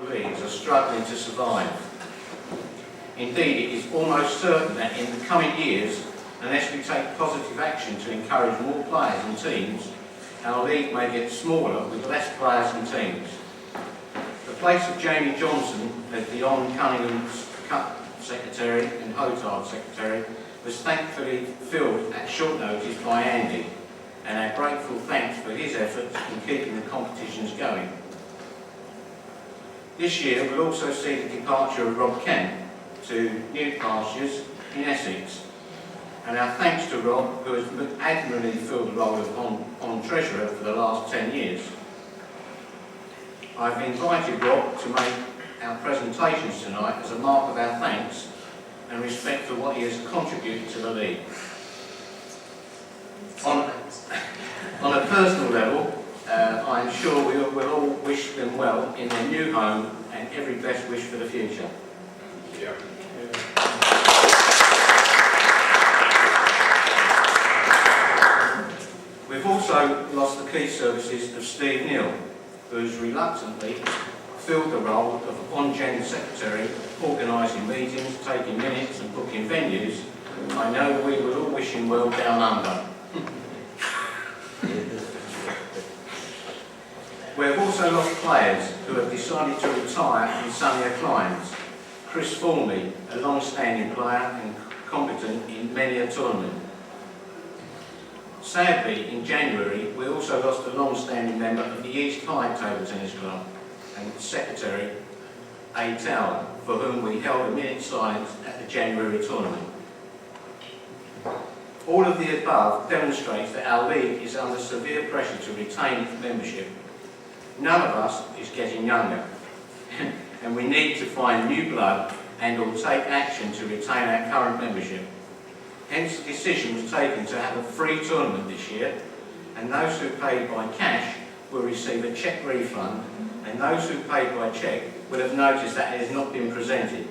local leagues are struggling to survive. Indeed, it is almost certain that in the coming years, unless we take positive action to encourage more players and teams, our league may get smaller with less players and teams. The place of Jamie Johnson as the Cunningham's Cup Secretary and Hotard Secretary was thankfully filled at short notice by Andy, and our grateful thanks for his efforts in keeping the competitions going. This year we'll also see the departure of Rob Kemp to new pastures in Essex, and our thanks to Rob, who has admirably filled the role of on Treasurer for the last 10 years. I've invited Rob to make our presentations tonight as a mark of our thanks and respect for what he has contributed to the league. On a personal level, I am sure we will all wish them well in their new home and every best wish for the future. Yeah. We've also lost the key services of Steve Neal, who has reluctantly filled the role of on-gen secretary, organising meetings, taking minutes and booking venues. I know we will all wish him well down under. We have also lost players who have decided to retire in sunnier climes. Chris Formley, a long-standing player and competent in many a tournament. Sadly, in January, we also lost a long-standing member of the East Hyde Table Tennis Club and secretary, A. Tower, for whom we held a minute silence at the January tournament. All of the above demonstrates that our league is under severe pressure to retain membership. None of us is getting younger, and we need to find new blood and or take action to retain our current membership. Hence the decision was taken to have a free tournament this year, and those who paid by cash will receive a cheque refund, and those who paid by cheque will have noticed that it has not been presented.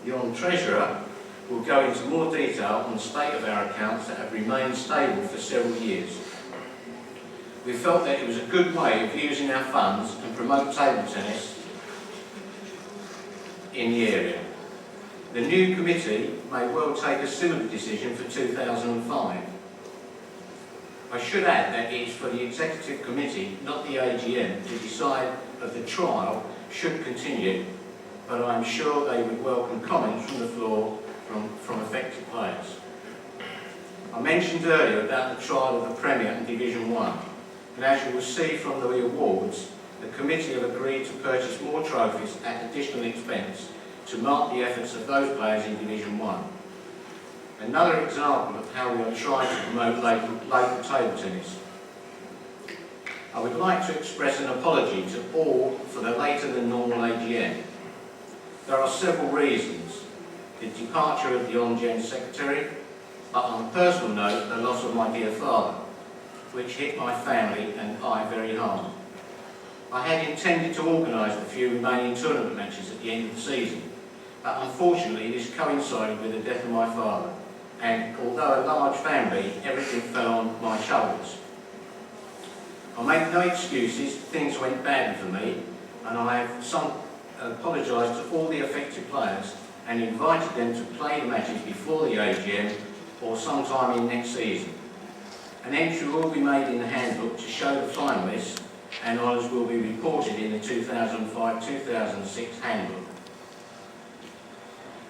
The Treasurer will go into more detail on the state of our accounts that have remained stable for several years. We felt that it was a good way of using our funds and promote table tennis in the area. The new committee may well take a similar decision for 2005. I should add that it is for the Executive Committee, not the AGM, to decide if the trial should continue, but I am sure they would welcome comments from the floor from affected players. I mentioned earlier about the trial of the Premier and Division 1, and as you will see from the awards, the committee have agreed to purchase more trophies at additional expense to mark the efforts of those players in Division 1. Another example of how we are trying to promote local table tennis. I would like to express an apology to all for the later than normal AGM. There are several reasons. The departure of the on-gen secretary, but on a personal note, the loss of my dear father, which hit my family and I very hard. I had intended to organise the few remaining tournament matches at the end of the season, but unfortunately this coincided with the death of my father, and although a large family, everything fell on my shoulders. I make no excuses, things went badly for me, and I have apologised to all the affected players and invited them to play the matches before the AGM or sometime in next season. An entry will be made in the handbook to show the finalists, and honours will be reported in the 2005-2006 handbook.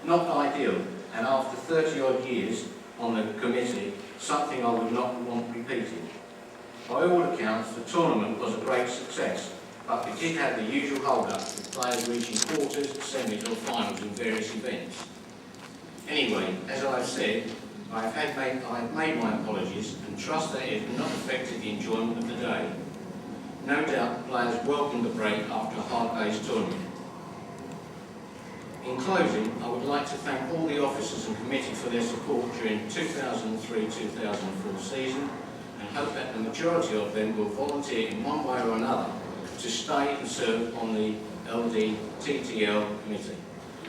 Not ideal, and after 30 odd years on the committee, something I would not want repeated. By all accounts, the tournament was a great success, but we did have the usual hold-ups with players reaching quarters, semis or finals in various events. Anyway, as I've said, I have made my apologies and trust that it has not affected the enjoyment of the day. No doubt players welcomed the break after a hard day's tournament. In closing, I would like to thank all the officers and committee for their support during the 2003-2004 season, and hope that the majority of them will volunteer in one way or another to stay and serve on the LD-TTL committee.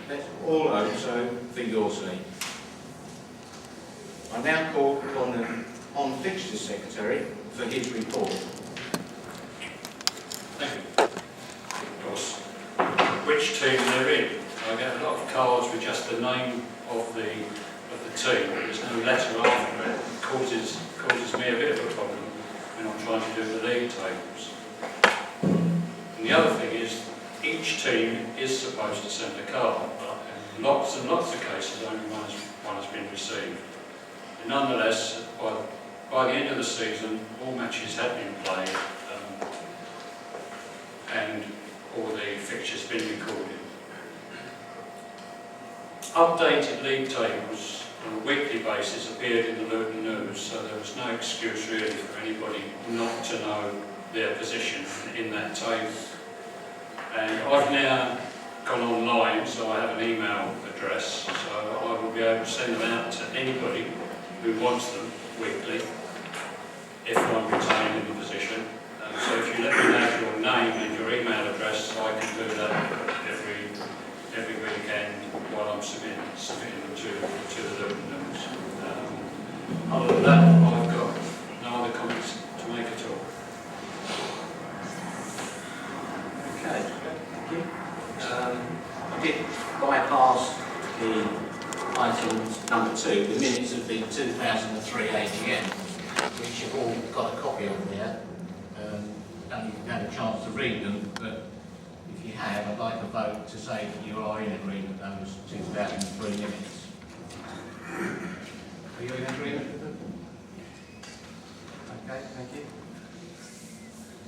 Let's all hope so for your sake. I now call upon the on-fixtures secretary for his report. Thank you. Of course. which team they're in. I get a lot of cards with just the name of the team, but there's no letter after it. It causes me a bit of a problem when I'm trying to do the league tables. And the other thing is, each team is supposed to send a card, but in lots and lots of cases only one has been received. And nonetheless, by the end of the season, all matches had been played and all the fixtures been recorded. Updated league tables on a weekly basis appeared in the Luton News, so there was no excuse really for anybody not to know their position in that table. And I've now gone online, so I have an email address, so I will be able to send them out to anybody who wants them weekly, if I'm retained in the position. So if you let me know your name and your email address, I can do that every weekend while I'm submitting them to the Luton News. Other than that, I've got no other comments to make at all. Okay, thank you. I did bypass the items number 2, the minutes of the 2003 AGM, which you've all got a copy of there. And you've had a chance to read them, but if you have, I'd like a vote to say that you are in agreement with those 2003 minutes. Are you in agreement with them? Okay, thank you.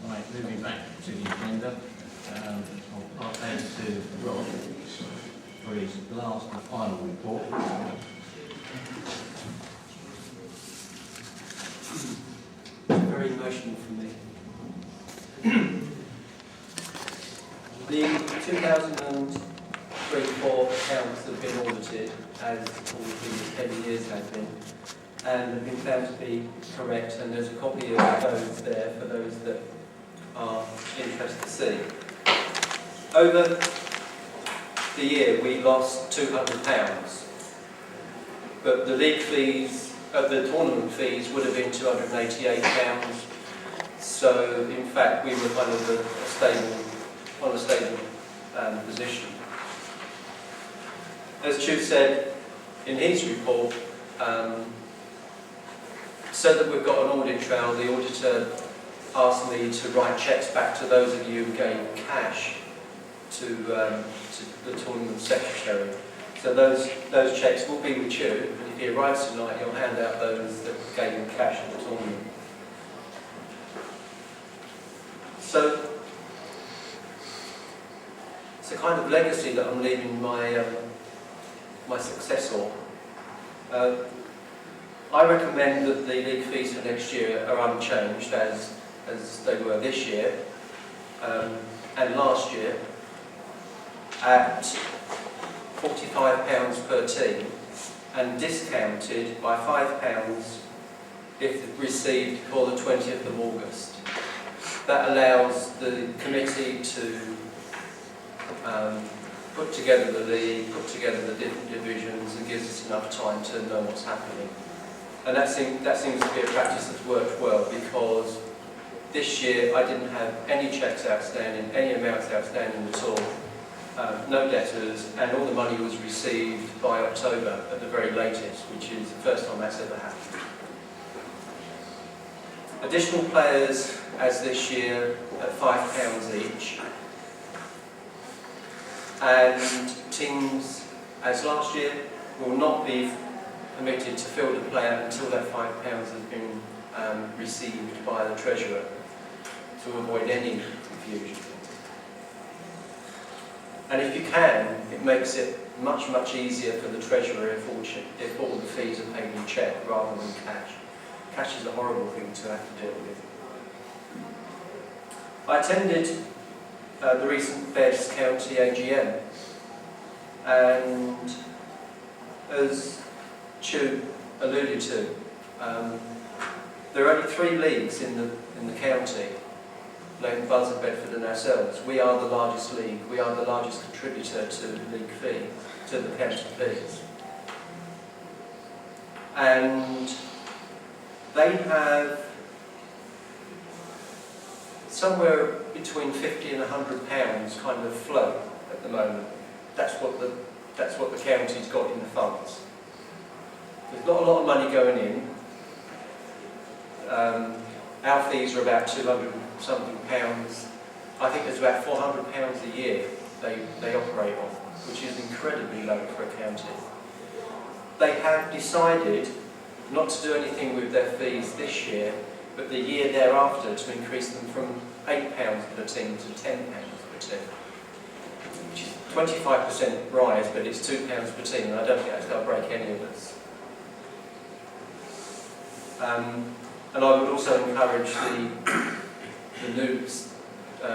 Right, moving back to the agenda, I'll pass over to Rob for his last and final report. Very emotional for me. The 2003-4 accounts have been audited, as all the previous 10 years have been, and have been found to be correct, and there's a copy of those there for those that are interested to see. Over the year we lost £200, but the league fees, the tournament fees would have been £288. So, in fact, we were kind of on a stable position. As Chu said in his report, so that we've got an audit trail, the auditor asked me to write cheques back to those of you who gave cash to the tournament secretary. So those cheques will be with you, and if he arrives tonight, he'll hand out those that gave him cash at the tournament. So it's a kind of legacy that I'm leaving my my successor. I recommend that the league fees for next year are unchanged as they were this year and last year at £45 per team, and discounted by £5 if received before the 20th of August. That allows the committee to put together the league, put together the different divisions, and gives us enough time to know what's happening. And that seems to be a practice that's worked well, because this year I didn't have any cheques outstanding, any amounts outstanding at all, no debtors, and all the money was received by October at the very latest, which is the first time that's ever happened. Additional players, as this year, at £5 each, and teams, as last year, will not be permitted to field a player until that £5 has been received by the treasurer, to avoid any confusion. And if you can, it makes it much easier for the treasurer if all the fees are paid in cheque rather than cash. Cash is a horrible thing to have to deal with. I attended the recent Beds County AGM, and as Chu alluded to, there are only 3 leagues in the county, Leighton Buzzard, Bedford and ourselves. We are the largest league, we are the largest contributor to the league fee, to the county fees. And they have somewhere between £50 and £100 kind of flow at the moment. That's what the county's got in the funds. There's not a lot of money going in. Our fees are about £200 something. I think there's about £400 a year they operate on, which is incredibly low for a county. They have decided not to do anything with their fees this year, but the year thereafter to increase them from £8 per team to £10 per team, which is 25% rise, but it's £2 per team, and I don't think that's going to break any of us. And I would also encourage the new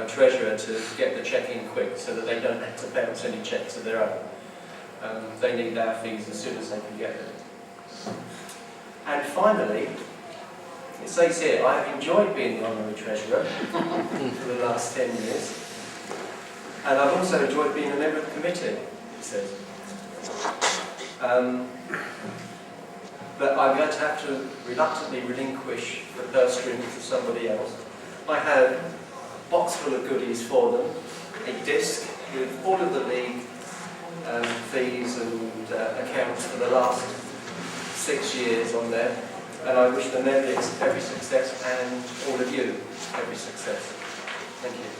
treasurer to get the cheque in quick so that they don't have to bounce any cheques of their own. They need our fees as soon as they can get them. And finally, it says here, I have enjoyed being the honorary treasurer for the last 10 years. And I've also enjoyed being a member of the committee, it says. But I'm going to have to reluctantly relinquish the purse strings to somebody else. I have a box full of goodies for them, a disc with all of the league fees and accounts for the last 6 years on there. And I wish them every success, and all of you every success. Thank you.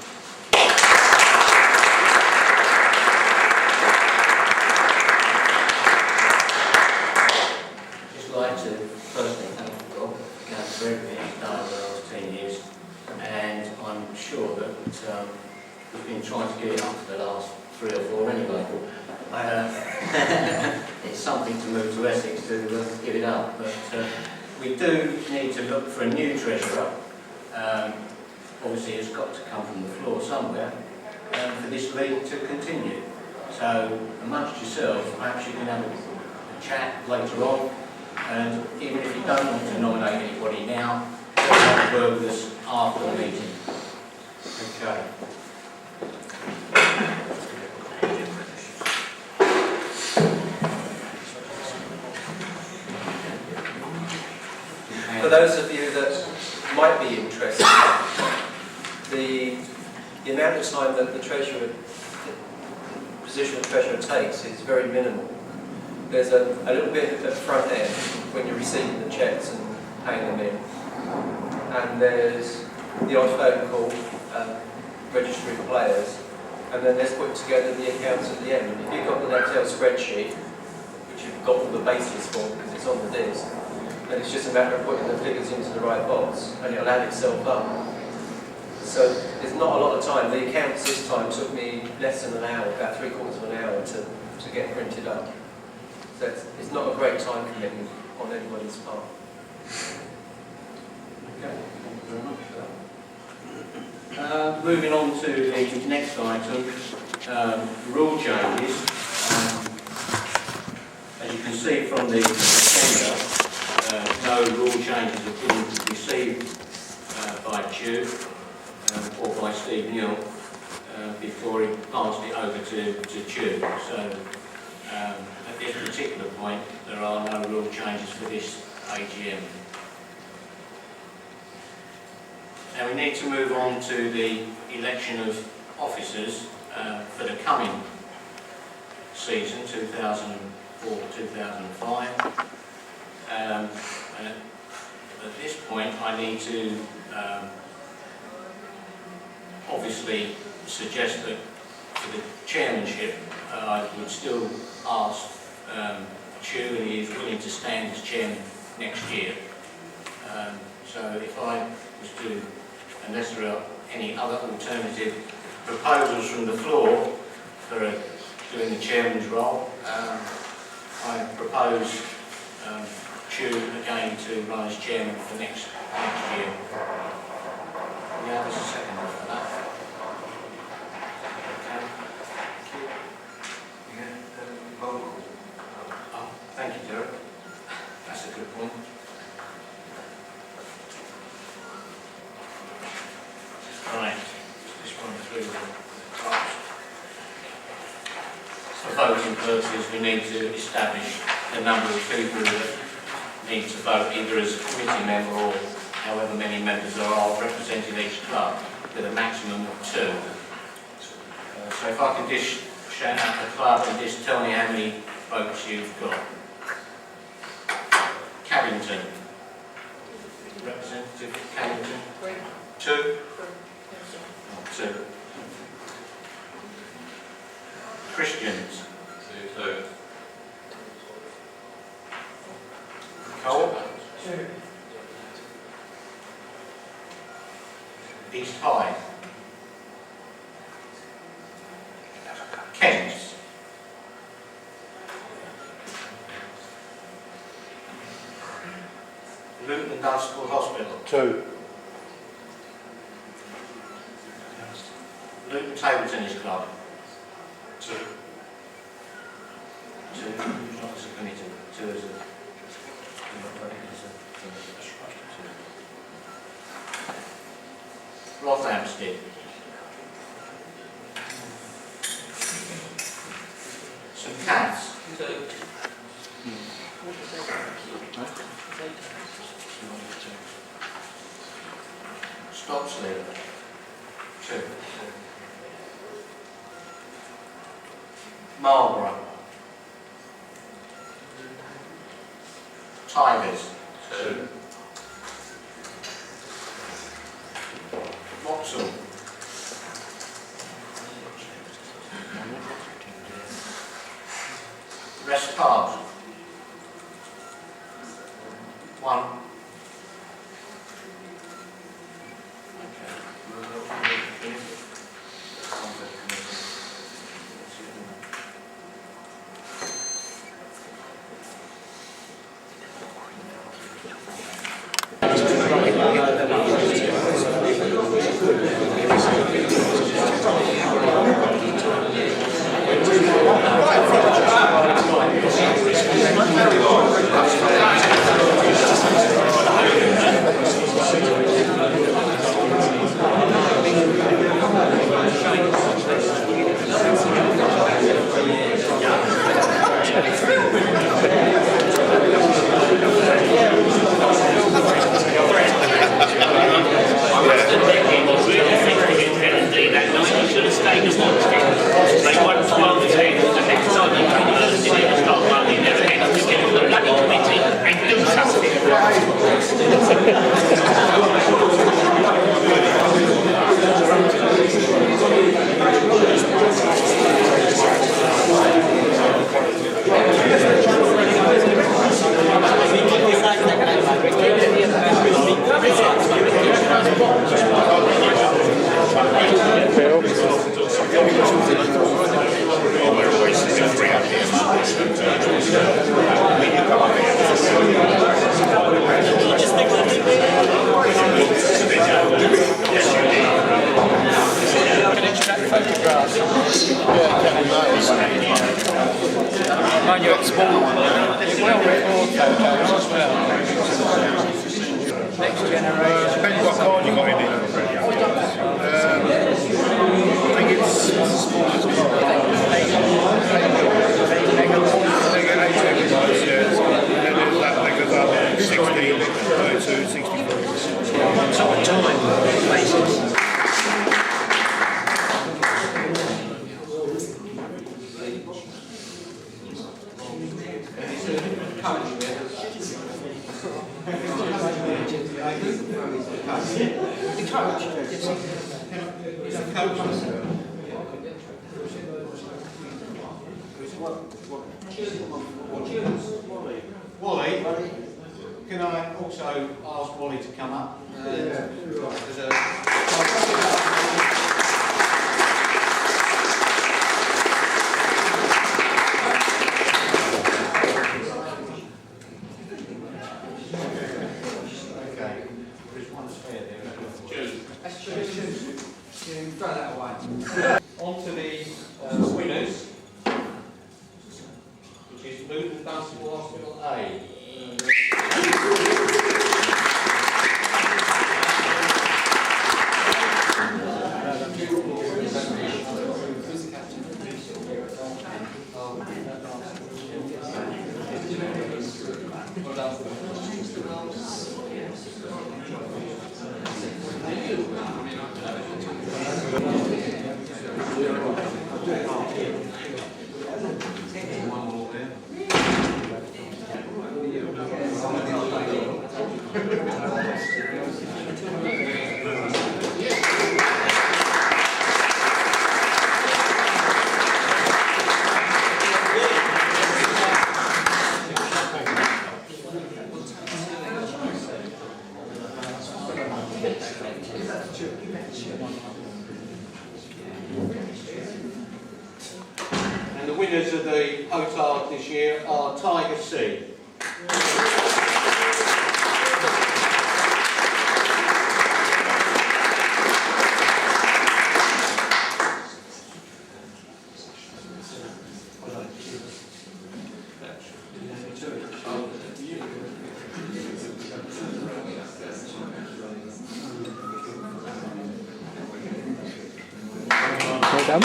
Like to personally thank Rob for everything he's done over the last 10 years, and I'm sure that we've been trying to get it up for the last 3 or 4 anyway. It's something to move to Essex to give it up, but we do need to look for a new treasurer. Obviously it's got to come from the floor somewhere for this league to continue. So amongst yourselves, perhaps you can have a chat later on. And even if you don't want to nominate anybody now, have a word with us after the meeting. Okay. For those of you that might be interested, the amount of time that the position of treasurer takes is very minimal. There's a little bit at the front end when you're receiving the cheques and paying them in. And there's the odd phone call, registering players, and then there's putting together the accounts at the end. And if you've got the Excel spreadsheet, which you've got all the bases for because it's on the disk, then it's just a matter of putting the figures into the right box, and it'll add itself up. So there's not a lot of time. The accounts this time took me less than an hour, about 3/4 of an hour to get printed up. So it's not a great time commitment on anybody's part. Okay, thank you very much for that. Moving on to the next item, rule changes. As you can see from the agenda, no rule changes have been received by Stu or by Steve Newell before he passed it over to Stu. So at this particular point, there are no rule changes for this AGM. Now we need to move on to the election of officers for the coming season, 2004-2005. At this point, I need to obviously suggest that for the chairmanship, I would still ask Chu, and he is willing to stand as chairman next year. So if I was to, unless there are any other alternative proposals from the floor for doing the chairman's role, I propose Chu again to run as chairman for next year. Yeah, there's a second for that. Thank you, Derek. That's a good point. Right, just run through the types. For voting purposes, we need to establish the number of people that need to vote either as a committee member or however many members there are representing each club, with a maximum of 2. So So if I can just shout out the club and just tell me how many votes you've got. Carrington. Representative Carrington. 2? Oh, 2. Christians. 2. Cole. 2. East High. Kent. Luton-Digital Hospital. 2. Luton Table Tennis Club. 2. 2. Not as a committee. 2 as a... Rothamsted. St Cat's. 2. Stopsley. 2. Marlborough. Tigers. 2. Vauxhall. Rest Park. 1. Wally, can I also ask Wally to come up? On to the winners, which is Luton-Digital Hospital A. And the winners of the Potard this year are Tiger C. Well done.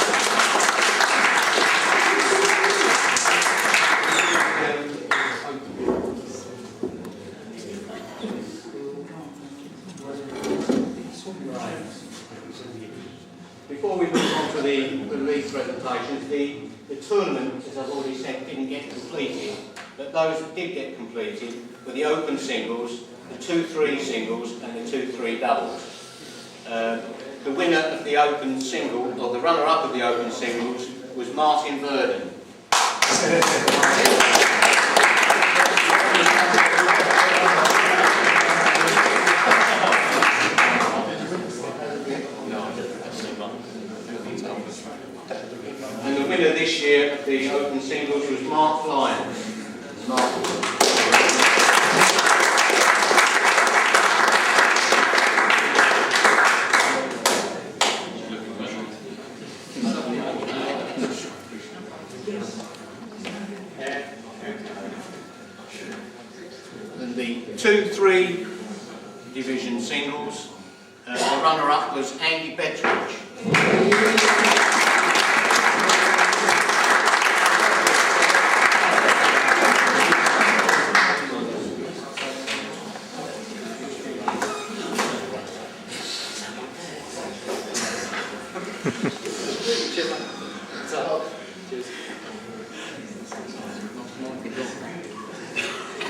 Before we move on to the league presentations, the tournament, as I've already said, didn't get completed, but those that did get completed were the open singles, the 2-3 singles and the 2-3 doubles. The winner of the open single, or the runner-up of the open singles, was Martin Verdon. And the winner this year of the open singles was Mark Lyons. And the 2-3 division singles, the runner-up was Andy Bettridge.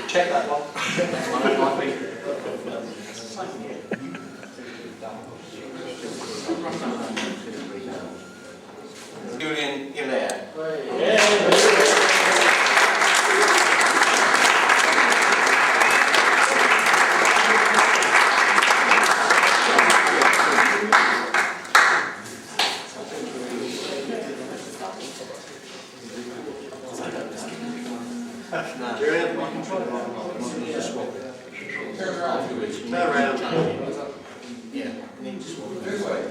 Check that one. Julian Hilaire. Yeah, need to swap. This way.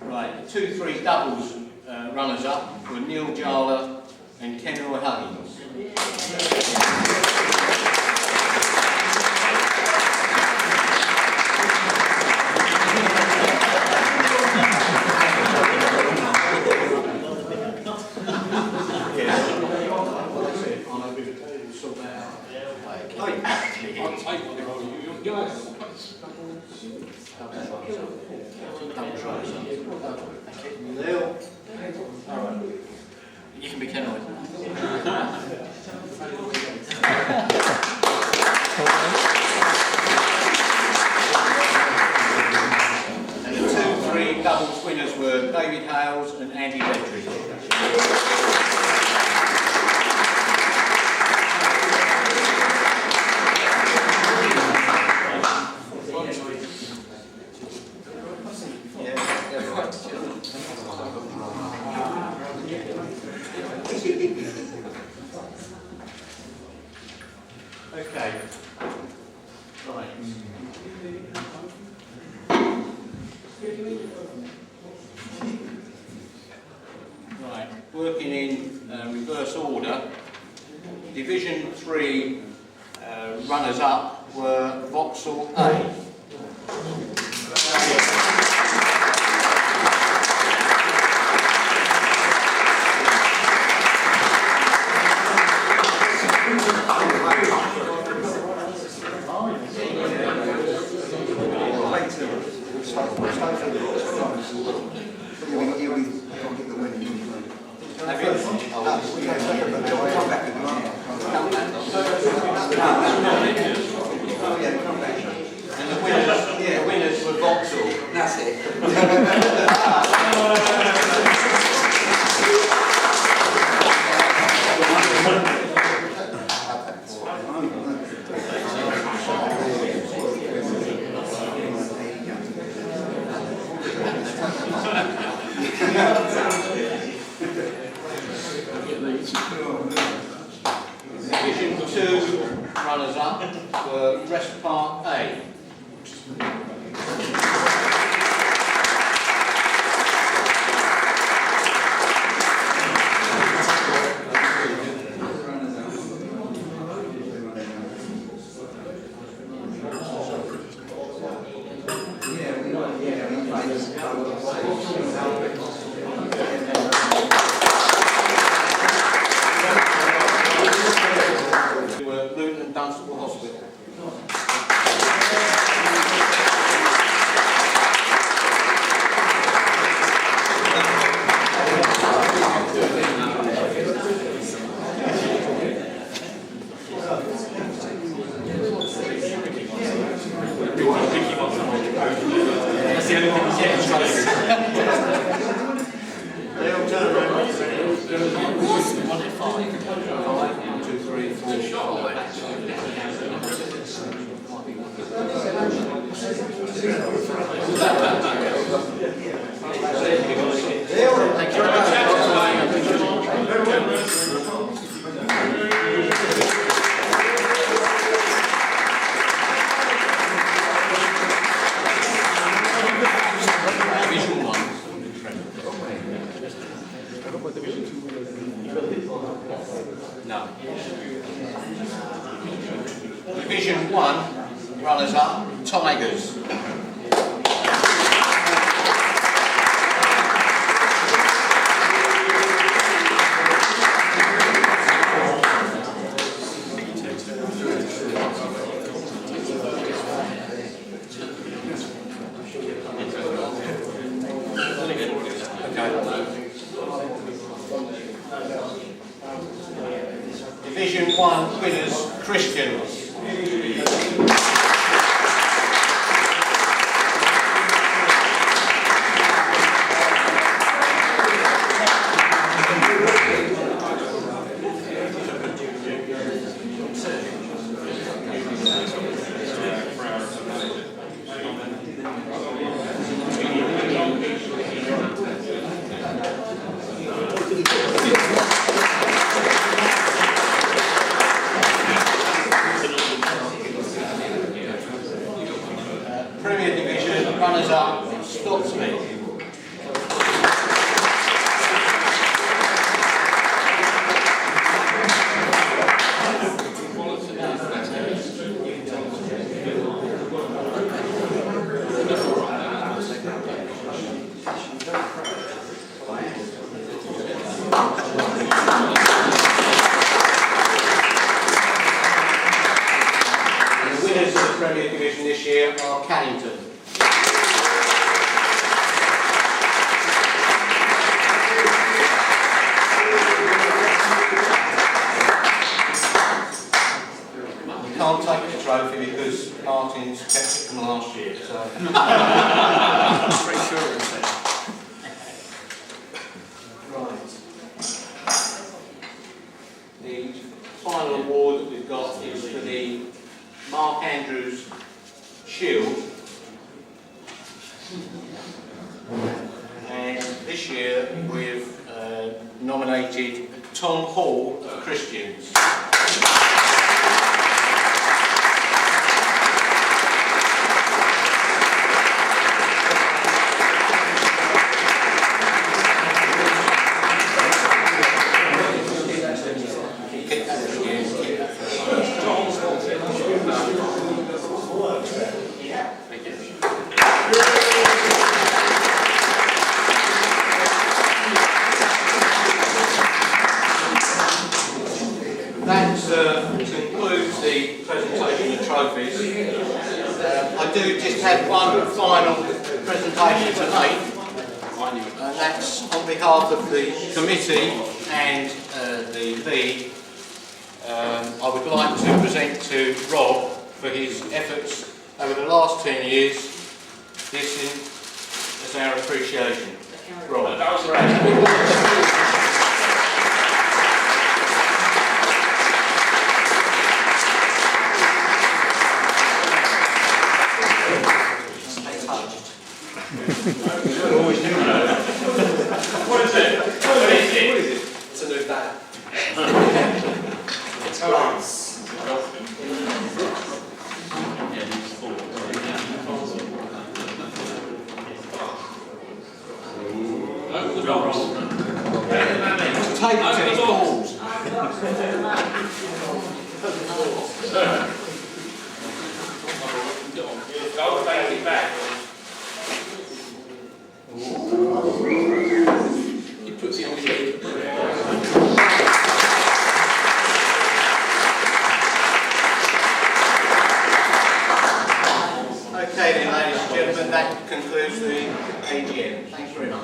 Right, the 2-3 doubles runners-up were Neil Jarler and Kenroy Huggins. You can be Kenroy. And the 2-3 doubles winners were David Hales and Andy Bettridge. Okay. Right. Right. Working in reverse order. Division 3 runners-up were Vauxhall A. And the winners were Vauxhall. That's it. Division 2 runners-up were Rest Park A. We were Luton-Digital-Media-Archive. That's the only thing he's yet They all turn around. 1, 2, 3, 4, 5. Thank you very much. Division 1. No. Division 1, runners up, Tigers. Division 1 winners, Christians. Premier Division, runners up, Stocksby. And the winners of the Premier Division this year are Caddington. You can't take the trophy because Martin's kept it from last year. So. Pretty sure it's there. Right. The final award that we've got is for the Mark Andrews Shield. And this year we've nominated Tom Hall of Christians. That concludes the presentation of trophies. I do just have one final presentation to make, and that's on behalf of the committee and the league. I would like to present to Rob for his efforts over the last 10 years. This is our appreciation. Rob. What is it? What is it? It's a new bag. It's glass. Table tennis balls. Go take it back. He puts it on his head. Okay then, ladies and gentlemen, that concludes the AGM. Thanks very much.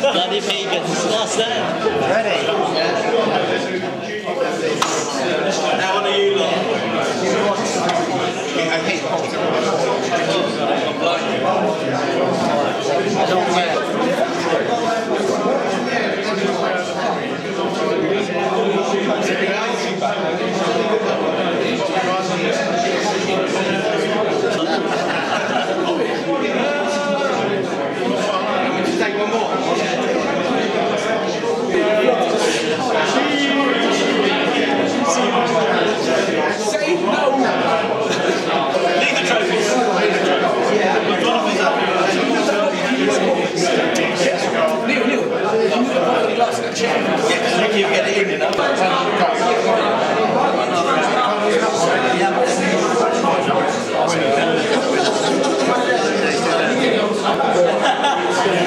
Bloody vegans, what's that? Ready? Now on to you lot. I hate take one more. Say no! Leave the trophies. Neil. Yeah, Ricky, you get it in, you know.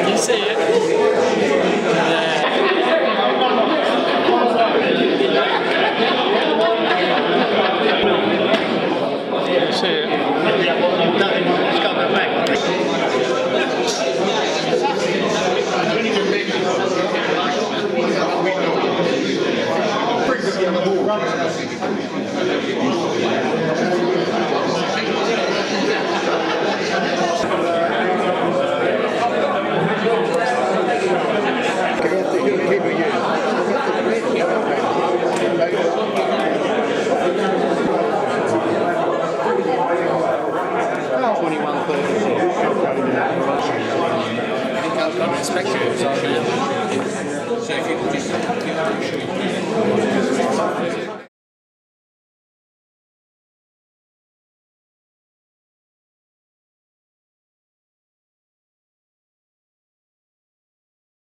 You see it?